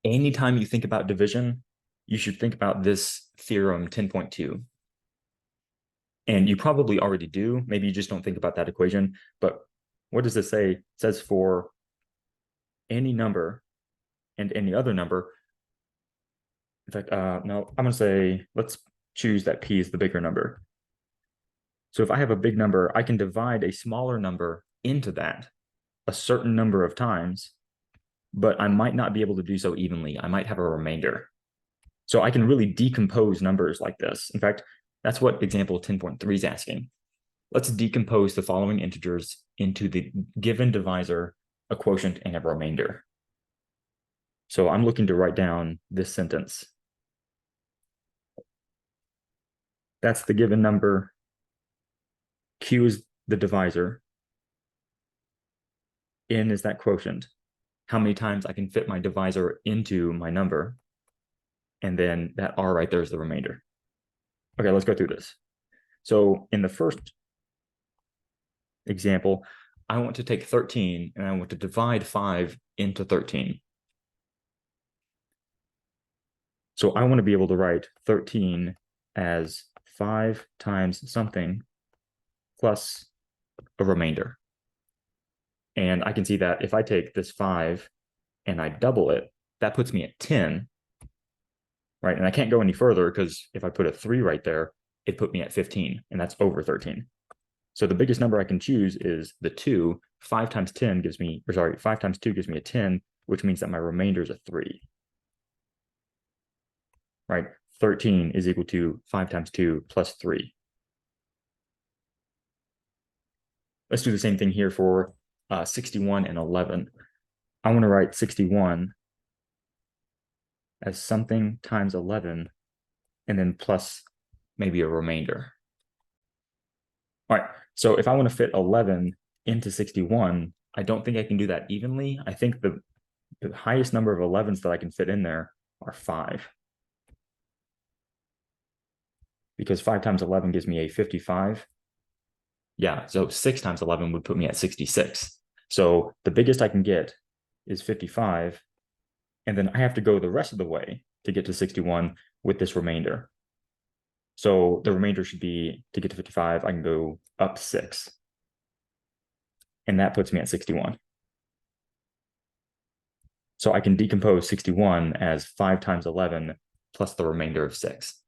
anytime you think about division, you should think about this theorem 10.2. And you probably already do. Maybe you just don't think about that equation. But what does it say? It says for any number and any other number. In fact, no, I'm going to say, let's choose that p is the bigger number. So if I have a big number, I can divide a smaller number into that a certain number of times, but I might not be able to do so evenly. I might have a remainder. So I can really decompose numbers like this. In fact, that's what example 10.3 is asking. Let's decompose the following integers into the given divisor, a quotient, and a remainder. So I'm looking to write down this sentence. That's the given number. Q is the divisor. N is that quotient. How many times I can fit my divisor into my number. And then that R right there is the remainder. Okay, let's go through this. So in the first example, I want to take 13 and I want to divide 5 into 13. So I want to be able to write 13 as 5 times something plus a remainder. And I can see that if I take this 5 and I double it, that puts me at 10, right? And I can't go any further because if I put a 3 right there, it put me at 15, and that's over 13. So the biggest number I can choose is the 2. 5 times 10 gives me, or sorry, 5 times 2 gives me a 10, which means that my remainder is a 3. Right? 13 is equal to 5 times 2 plus 3. Let's do the same thing here for 61 and 11. I want to write 61 as something times 11, and then plus maybe a remainder. All right, so if I want to fit 11 into 61, I don't think I can do that evenly. I think the highest number of 11s that I can fit in there are 5. Because 5 times 11 gives me a 55. Yeah, so 6 times 11 would put me at 66. So the biggest I can get is 55. And then I have to go the rest of the way to get to 61 with this remainder. So the remainder should be, to get to 55, I can go up 6. And that puts me at 61. So I can decompose 61 as 5 times 11 plus the remainder of 6.